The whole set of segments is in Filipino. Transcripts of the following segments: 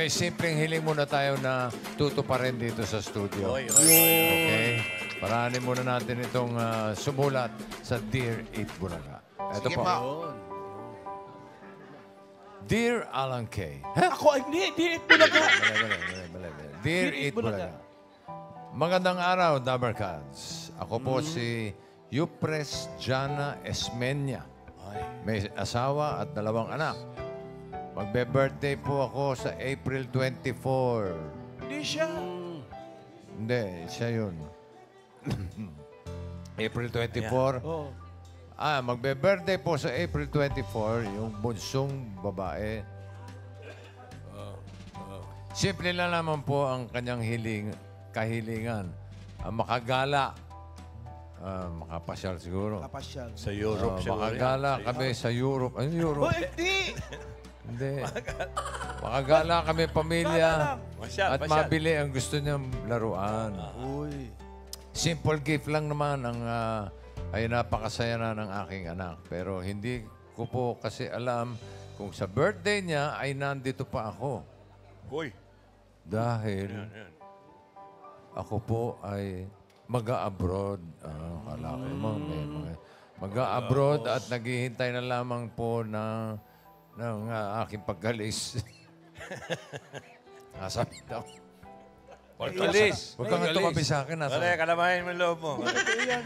may simpleng hiling muna tayo na tutuparin dito sa studio. Oy. Okay? Paranin muna natin itong sumulat sa Dear Eat Bulaga. Ito Sige po. pa. Dear Alan K. Ako, hindi Bulaga. Mali. Dear Eat Bulaga. Magandang araw, Dabarkads. Ako po si Yupres Jana Esmeña. May asawa at 2 anak. Magbe-birthday po ako sa April 24. Hindi siya. Hindi, siya yun. April 24. Oh. Magbe-birthday po sa April 24, yung bunsong babae. Simple lang naman po ang kanyang kahilingan. Makagala. Makapasyal siguro. Kapasyal. Sa Europe siguro. Makagala kami sa Europe. Ano Europe? Oh, hindi. Hindi. Makagala kami pamilya. Masyal, At mabili ang gusto niyang laruan. Uy. Simple gift lang naman ang ay napakasaya na ng aking anak. Pero hindi ko po kasi alam kung sa birthday niya ay nandito pa ako. Uy. Dahil ako po ay mag-a-abroad. Kala ko mo, mag-a-abroad at naghihintay na lamang po ng aking paggalis. Sabi daw. Pagkalis. Huwag kang tumabi sa akin. Wala, kalamahin mo yung loob mo. Totoo yan.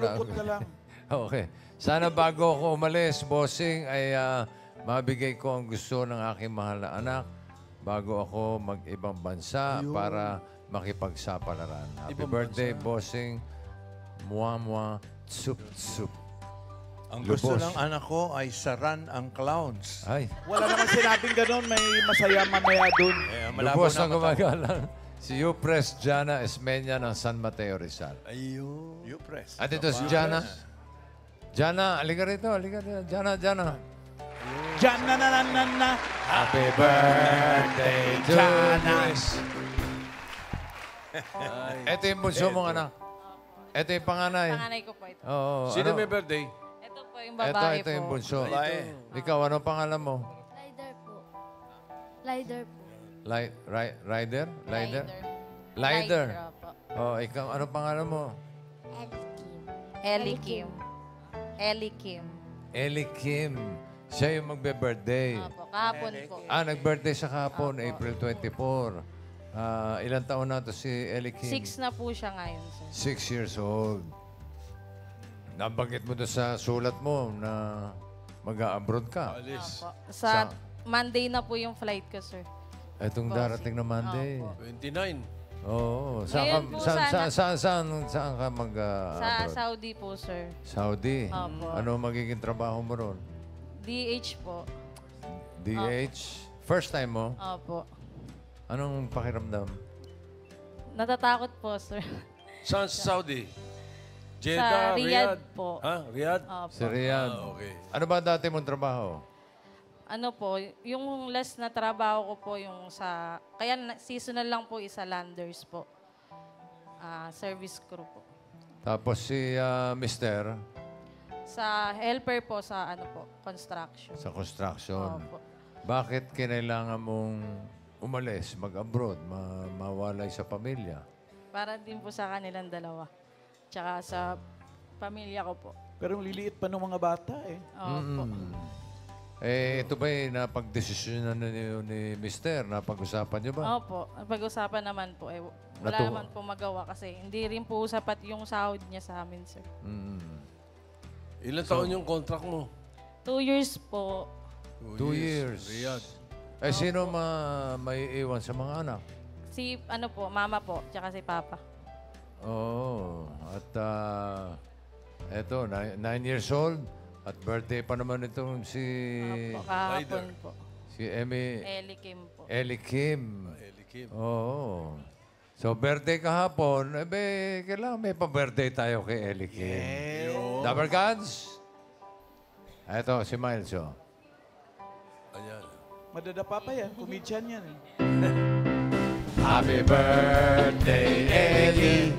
Lupot ka lang. Okay. Sana bago ako umalis, bossing, ay mabigay ko ang gusto ng aking mahal na anak bago ako mag-ibang bansa para makipagsapalaran. Happy birthday, bossing. Mua, tsup, tsup. Ang gusto Lubos. ng anak ko ay saran ang clowns. Ay, Wala naman sinabing ganun. May masaya mamaya dun. lubos na gumagalang. Si Yupres Jana Esmeña ng San Mateo, Rizal. Ayun. You press. At ito si Jana. Jana, alika rito, alika rito. Jana. Diyan na. Happy birthday, Jana. Ito yung bunso mong anak. Ito yung panganay. Panganay ko po ito. Oo. Sino ano? may birthday? Ito po yung babae Ito yung po. bunso. Babae. Ikaw, anong pangalan mo? Lider po. Lider po. Rider? Lider. Lider. Opo. Oh, ikaw, anong pangalan mo? Ellie Kim. Ellie Kim. Ellie Kim. Siya yung magbe-birthday. Opo, kahapon po. Nag-birthday sa kahapon, April 24. Ilang taon na to si Ellie Kim? 6 na po siya ngayon, sir. 6 years old. Nabanggit mo doon sa sulat mo na mag-a-abroad ka. Alis. Opo. Sa Monday na po yung flight ko, sir. Itong darating na Monday. 29. Oo. Ngayon po sana- Saan ka Sa mag-abroad? Saudi po, sir. Saudi. Opo. Ano magiging trabaho mo ron? DH po. DH? First time mo? Opo. Anong pakiramdam? Natatakot po, sir. Saan sa Saudi? Sa Jeddah, Riyadh po. Ha? Riyadh? Opo. Si Riyadh. Okay. Ano ba dati mong trabaho? Ano po, yung last na trabaho ko po yung sa, kaya seasonal lang po isa landers po. Service crew po. Tapos si Mister Sa helper po sa ano po, construction. sa construction. Opo. Bakit kinailangan mong umalis, mag-abroad, mawalay sa pamilya? Para din po sa kanilang dalawa. Tsaka sa pamilya ko po. Pero ang liliit pa ng mga bata eh. Opo. Ito ba'y napag-desisyon na ni Mister? Napag-usapan niyo ba? Opo. Ang pag-usapan naman po, wala Natuwa. naman po magawa kasi hindi rin po sapat yung sahod niya sa amin, sir. Ilan taon yung contract mo? 2 years po. 2 years. Riyadh. Sino may iwan sa mga anak? Si, ano po, mama po, tsaka si papa. Oo. At eto, 9 years old. At birthday pa naman itong si Opo, kahapon po. Ellie Kim po. Ellie Kim. Ellie Kim. Oo. So, birthday kahapon, kailangan may pa-birthday tayo kay Ellie Kim. Double Gods? Eto, si Miles, oh. Ayan. Madadapa pa yan. Comedian yan eh. Happy birthday, Ellie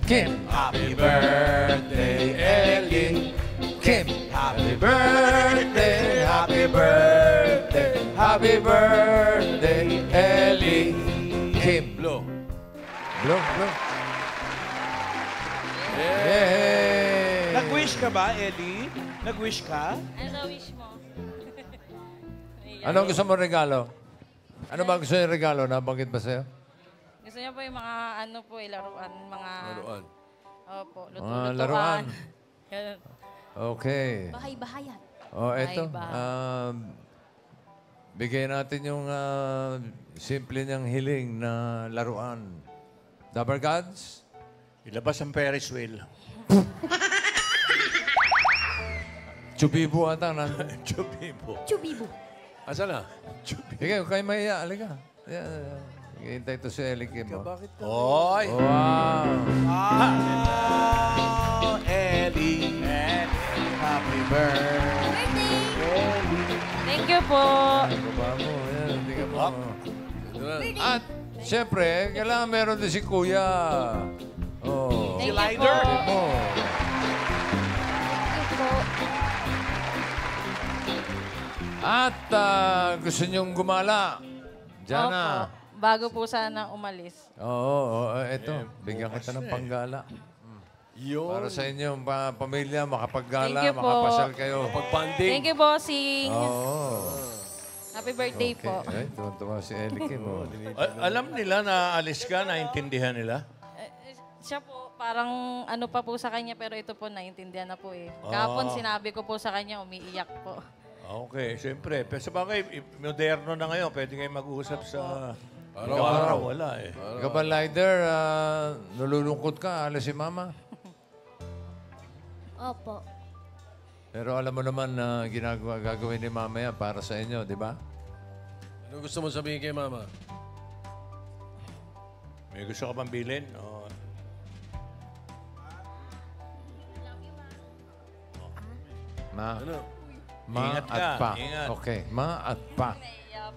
Kim. Happy birthday, Ellie Kim. Happy birthday, happy birthday, happy birthday, Ellie. Blow, blow. Yay! Nag-wish ka ba, Ellie? Nag-wish ka? Ano wish mo? Anong gusto mo regalo? Ano ba gusto yung regalo? Nabanggit ba sa'yo? Gusto niya po yung mga ano po, laruan, mga... Laruan. Opo, Mga luto-lutuan. laruan. Ganun. Okay. Bahay-bahayan. O, eto. Bye-bye. Bigay natin yung simple niyang hiling na laruan. Dabber Gods? Ilabas ang Ferris wheel. Chubibo ata nandun. Chubibo. Chubibo. Asa na? Sige, huwag kayo mahiya. Halika. Hintay ito si Eli Kim. oh. Oy! Wow! Ah, Ellie. Happy birthday. Birthday. Thank you po. Baba mo. Yan, hindi ka mo. Ito na. At, siyempre, kailangan meron din si Kuya. Oh. Thank you Lighter. po. Mo. Thank you po. At gusto niyong gumala. Jana. Opo. Bago po sana umalis. Oo, eto. Bigyan kita ng panggala. Yun. Para sa inyong pamilya, makapaggala, Thank you po. makapasyal kayo. Pag-banding. Thank you, bossing. Oo. Happy birthday Okay. po. Ay, tuwa si Eli Kim. oh. Alam nila na alis ka, naintindihan nila? Siya po, parang ano pa po sa kanya, pero ito po, naiintindihan na po eh. Kahapon sinabi ko po sa kanya, umiiyak po. Okay, siyempre. Pero sa bagay, moderno na ngayon. Pwede kayo mag-uusap sa... Araw-araw. Wala eh. Ikaw ba, Lider, nalulungkot ka, alas si Mama? Opo. Pero alam mo naman na gagawin ni Mama yan para sa inyo, di ba? Ano gusto mo sabihin kay Mama? May gusto ka bang bilhin? O, Ma, Ano? ma Ingat at ka, pa. ingat. Okay, ma at pa.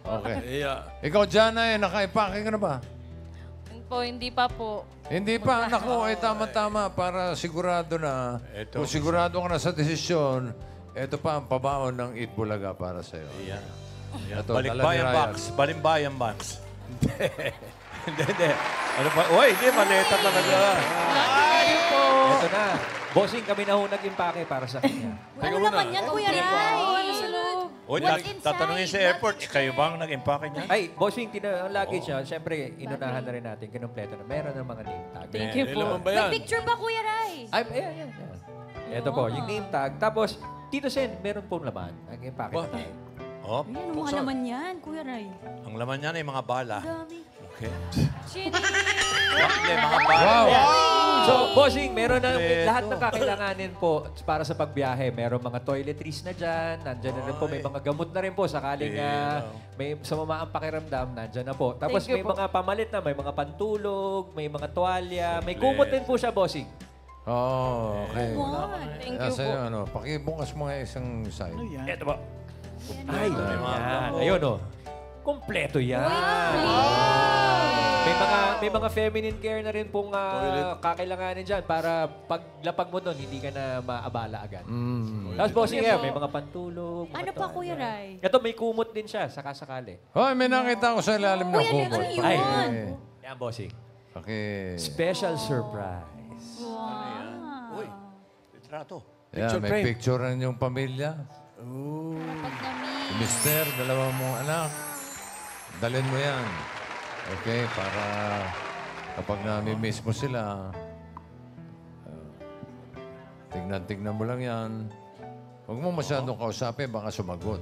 Okay. Iya. Ikaw, Jana, nakaipake ka na ba? Po, hindi pa po. Hindi pa, naku, tama-tama para sigurado na. Eto. Kung sigurado ka na sa desisyon, ito pa ang pabaon ng Eat Bulaga para sa'yo. Yan. Ito, dala ni Balikbayan Ryan. box. Balimbayan box. Hindi. Ano pa? Uy, hindi. Maleta talaga. Ito na. Bossing, kami na ho nag-impake para sa kanya. Ano naman yan, Kuya Ray? Ano sa loob? Uy, What's inside? tatanungin sa airport, kayo bang nag-impake niya? Ay, bossing, ang luggage niya, siyempre, inunahan na rin natin, kinumpleto na. Meron ng mga name tag. Thank you Ilan po. ba yan? May picture ba, Kuya Ray? Ay, ayan. Ito po, yung name tag. Tapos, Tito Sen, meron pong laman. Nag-impake na tayo. Oh, Ayan, ang mga laman yan, Kuya Ray. ang laman niya ay mga bala. Dami. Okay. Chini! Hindi, mga bala. Wow! So, bossing, meron na lahat ng kakailanganin po para sa pagbiyahe. Meron mga toiletries na dyan. Nandyan na rin po. May mga gamot na rin po sakaling may sumama ang pakiramdam. Nandyan na po. Tapos Thank you may po. mga pamalit na. May mga pantulog, may mga tuwalya. May kumot din po siya, bossing. Oh, okay. Thank you Nasa po. ano, pakibukas mo nga isang side. Ano yan? Ito po. Ay, yan. Ayun, oh. Kompleto yan. May mga feminine care na rin pong kakailanganin dyan para paglapag mo doon, hindi ka na maabala agad. Tapos bossing may mga pantulog. mga Ano pa, tuwalya. Kuya Ray? Ito, may kumot din siya, sakasakali. Hoy, may nakita ko sa ilalim ng Kuya, kumot. ano yun? Ay, Okay. yan, bossing. Okay. Special surprise. Uy, litrato. Yeah, may picture rin yung pamilya. Pag nami. Mister, dalawa mong anak. Dalhin mo yan. Okay, para kapag nami-miss mo sila, tignan-tignan mo lang yan. Huwag mo masyadong kausapin, baka sumagot.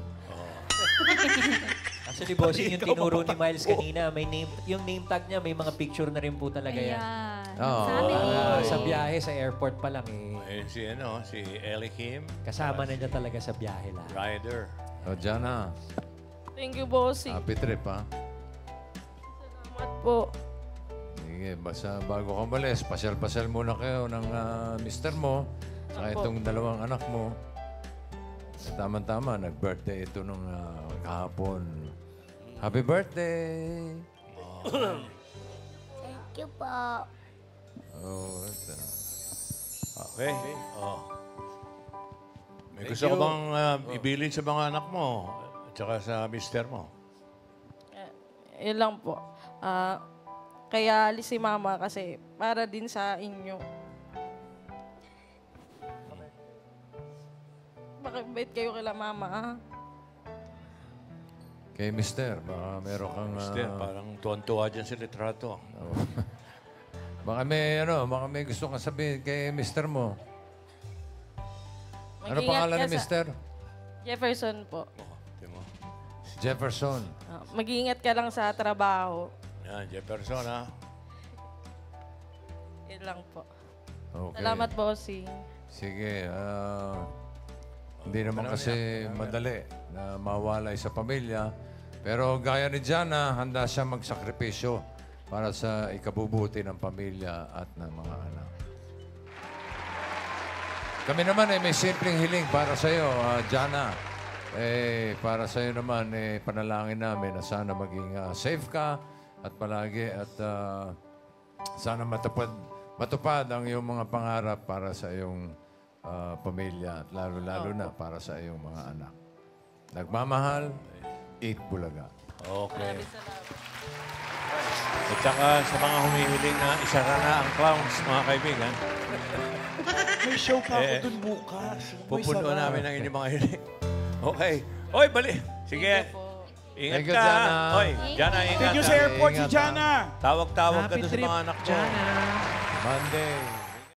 Actually, bossing, yung tinuro ni Miles kanina, may name, yung name tag niya, may mga picture na rin po talaga yan. Ayan. Oo. Family. Sa biyahe, sa airport pa lang Si Ellie Kim, kasama na niya talaga sa biyahe lang. rider. O, Jana, Thank you, bossing. happy trip, ha? Salamat po. Sige, basta bago ka malis, pasyal-pasyal muna kayo ng mister mo, saka Opo. itong dalawang anak mo. Tama-tama, nag-birthday ito nung kahapon. Happy birthday! Thank you po. Oh, ito. Okay. Oh. May gusto ka bang ibilin sa mga anak mo at saka sa mister mo? Yun lang po. Kaya alis si mama kasi para din sa inyo. Bakit kayo kila mama, ah? Kay Mister, baka meron kang... Mister, parang tuwan-tuwa dyan si litrato. baka may gusto kang sabihin kay Mister mo. Ano Mag-ingat pangalan ka ni Mister? Jefferson po. Tingnan mo. Jefferson. Mag-iingat ka lang sa trabaho. Yan, Jefferson, ha? Yun lang po. Okay. Salamat, bossing. Sige. Hindi naman kasi madali na mawalay sa pamilya. Pero gaya ni Jana, handa siya magsakripisyo para sa ikabubuti ng pamilya at ng mga anak. Kami naman may simpleng hiling para sa iyo, Jana. Para sa iyo naman, panalangin namin na sana maging safe ka at palagi at sana matupad ang iyong mga pangarap para sa iyong pamilya at lalo-lalo na para sa iyong mga anak. Nagmamahal, Eat Bulaga. Okay. At saka sa mga humihiling na isara na ang clowns, mga kaibigan, May show pa ako dun bukas. pupunuan namin ang inyong mga hiling. Okay. Oy, bali. Sige. Ingat Thank you, ka. Jana. Oy, Jana, ingat Thank you ka. sa airport si Ingat, Jana. Tawag-tawag ka doon sa mga anak mo. Monday.